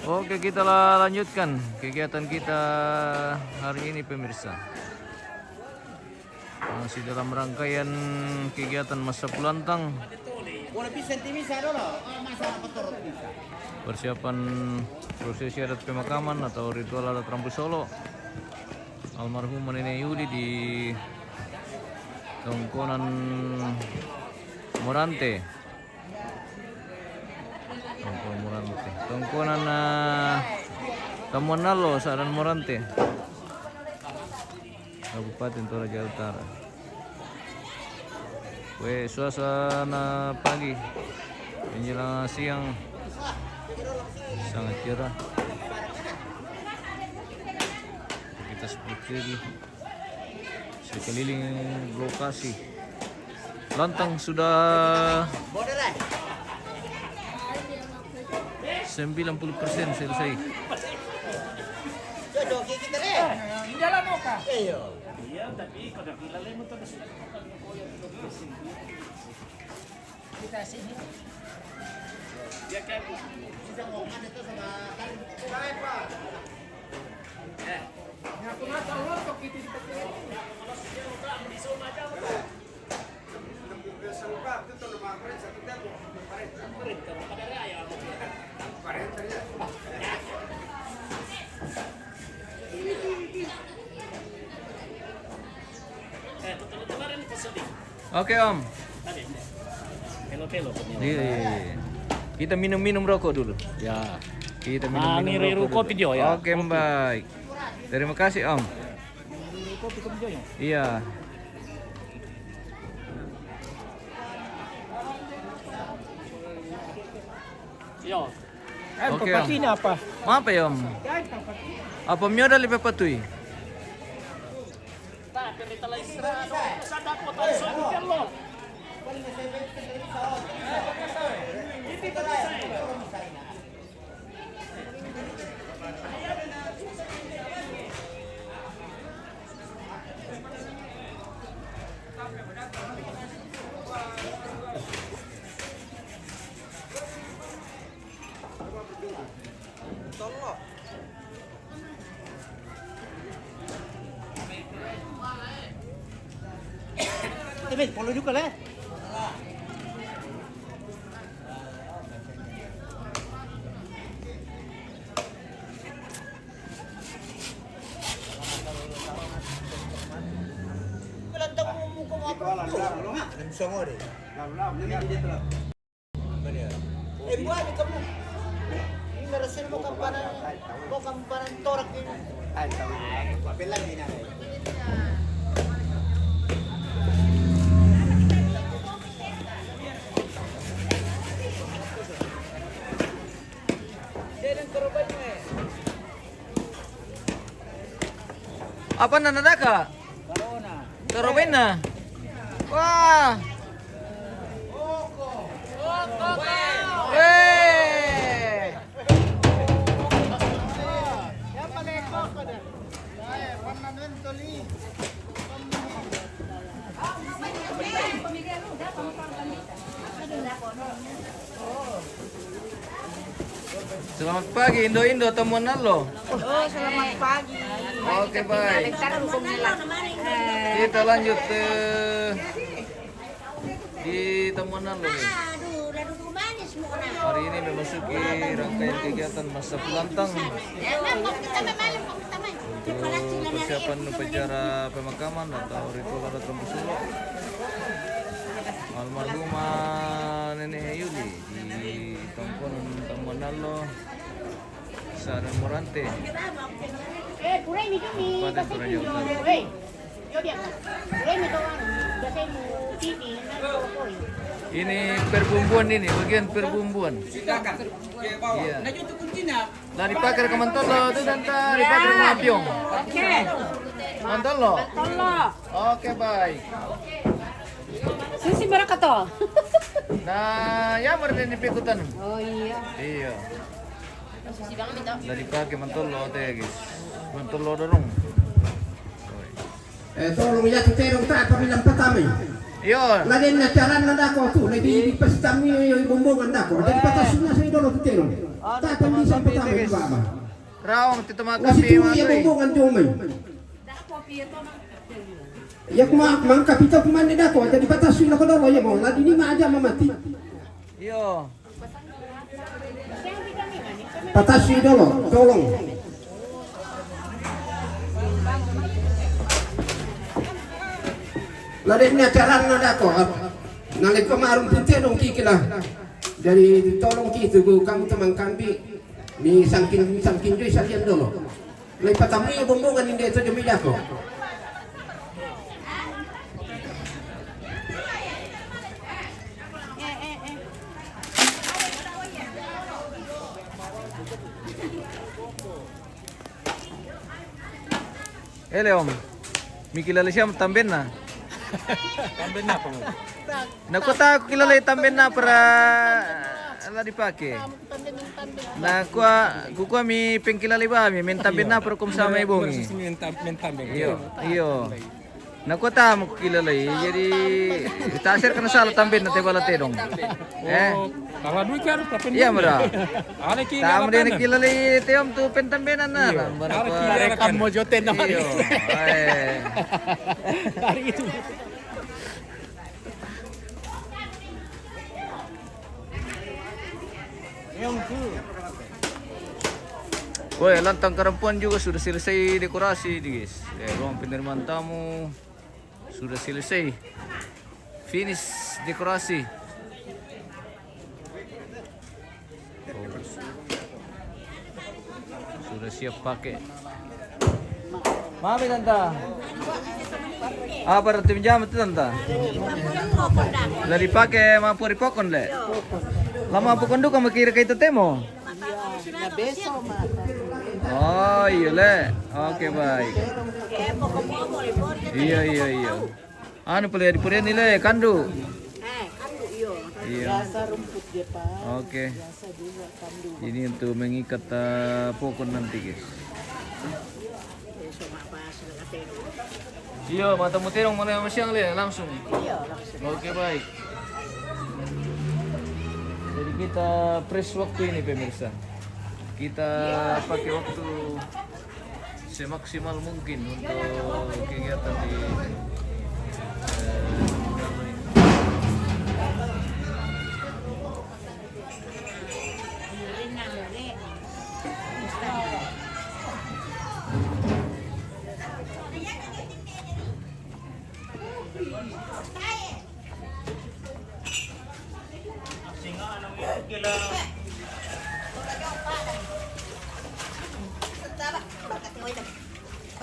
Oke, kita lanjutkan kegiatan kita hari ini pemirsa. Masih dalam rangkaian kegiatan masa pulantang. Persiapan prosesi adat pemakaman atau ritual adat Rambu Solo almarhum Nenek Yuli di Tongkonan Morante. Tongkonan Tamuan Nalo, Saran Morante, Kabupaten Toraja Utara. Suasana pagi menjelang siang sangat cerah. Kita seperti sekeliling lokasi. Lantang sudah 90% selesai. Jodoh kita deh. Jalan oka. Iya. Iya, tapi kalau kilala mo to sudah kita sini. Dia kan Sudah ngomong itu sama kan. Pak. Ngaku na tahu kok kita seperti ini. Kalau sudah udah di zona aja. Oke Om. Pelo-pelo. Iya. Kita minum rokok dulu. Ya. Kita Ini minum kopi dia ya. Oke, baik. Terima kasih Om. Kopi dia. Iya. Yo. Oke Om. Ini apa? Apa ya Om? Apa mioda lebih patui? Tak, perita la isra. Sada po tayo sa pelo. Tapi follow juga lah. Kelantang muka apa? Semua deh. Buat kamu. Ini merasin mo kampanan torak ini. Papel lagi na. Apa nanda ka? Corona. Karobin na. Wah. Wey. Selamat pagi Indo temuan lo. Oh, selamat pagi. Oke, baik. Kita lanjut ke di temuan lo. Hari ini memasuki rangkaian kegiatan masa pulantang untuk persiapan upacara pemakaman atau ritual adat Rambu Solo almarhumah Nenek Yuli di Tongkonan Tamuanalo, Saran Morante, Kabupaten Toraja Utara. Ini perbumbuan ini, bagian perbumbuan. Iya. Nah dipakai ke Mantolo itu tante, dipakai ke Mapiong. Oke. Mantolo. Tolong. Oke, baik. Sisi mereka toh. Nah, ya meren pikutan. Oh iya. Iya. Nah dipakai Mantolo teh, guys. Mantolo dorong. Tolong ya terong tak pabilang pertama. Iya. Lain na jalan na dako tu, lebih di pesta mi bumbong na dako. Jadi patasunya saya dulu terong. Tak pemilisan pertama guys. juga mah. Raong tito mga Nasi kape cumi mga ya toy. bumbungan cumi. Ya kumang kapita pemandi dako jadi batas sudah kodoro ya mau. Ladi ni mah aja mati. Iyo. Batas dulu, tolong. Ladi ni acara nada ko. Nalik pemarung pintu dong kikilah. Jadi tolong gitu kamu teman kami. Ni sangking joy salian dulu. Lepas tamu ya bumbungan ini itu demi dako. Leom. Mi kilala siya tamben na. Tamben na po. Nakuta ako kilala yung tamben na para ala dipake. Kukuha mi pengkilala ba mi men tamben na para kumsama ibongi. Tamben. Iyo. Nakuta mo kilala jadi tasir kana sala tamben na tebala tedong. Kalau duit kan tapi Iya mara. Ada ki. Tama din kilala teom tu pentambenan na. Rekam mo joten naman. Iyo. Ay. Hari itu. Woi, lantang kerampuan juga sudah selesai dekorasi, guys. Ruang penerimaan tamu sudah selesai. Finish dekorasi. Sudah siap pakai. Mami tanta. Apa roti pinjam itu tanta? Lari pakai mampu ripokon le. Lama pukon duka makira kay temo. Oh iya le, oke baik. Iya. Anu pala di purian nila kandu. Kandu iyo. Iya. Biasa rumput dia pak. Oke. Biasa juga kandu. Ini untuk mengikat pokok nanti guys. Iya, mata mutirong mana siang le langsung. Iya langsung. Oke baik. Jadi kita press waktu ini pemirsa. Kita pakai waktu semaksimal mungkin untuk kegiatan di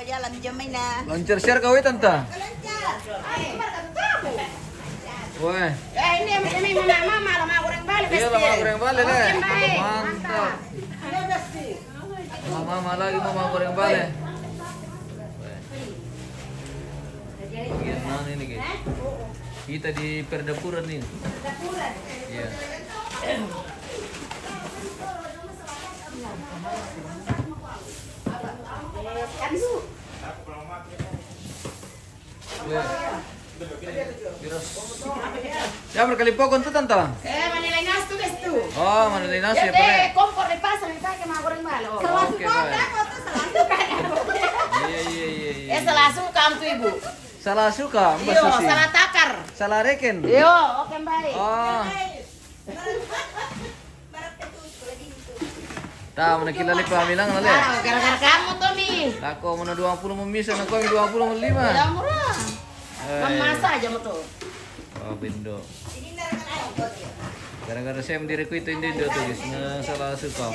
Jalan jamai na. Lancar share kau tante. Woi. Ini mama lama goreng balik. Iya lama goreng bale le. Mantap. Mama lagi mama goreng bale. Bagian mana ini guys? Kita di perdapuran nih. Iya. Ya berkalipokon tuh tante. Manilay nas tu guys tu. Oh, manilay nasi ya Jadi pare. kompor di pasar ni pakai mga goreng balo. Oke, baik. Iya. Salah suka am tu ibu. Salah suka, Mbak Iyo, Susi. salah takar. Salah reken. Iyo, oke baik. Oh. Tahu mana kilala pa bilang lale. Gara-gara kamu tuh nih. Tako mana 20 memisah, aku 20 5. Udah murah. Masa aja mo tuh. Oh, bindo. Gara-gara saya mendiriku itu Indo tuh guys, nah, salah suka.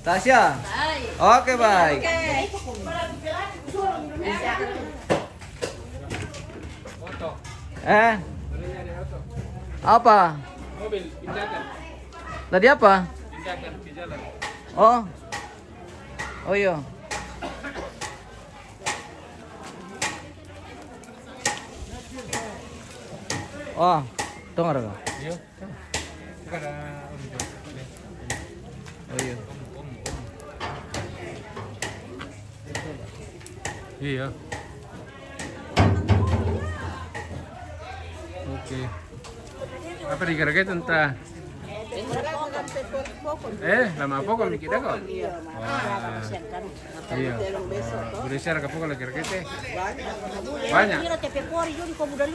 Tasya. Oke, baik. Apa? Mobil pindahkan. Tadi apa? Pindahkan ke jalan. Oh. Oh iya. Oh, dengar enggak? Iya. Kada Oh iya. Iya. Oke. Apa digaragain tentang? lama po kami kita ko. Iya. Boleh share ka po kalau kira-kira. Banyak.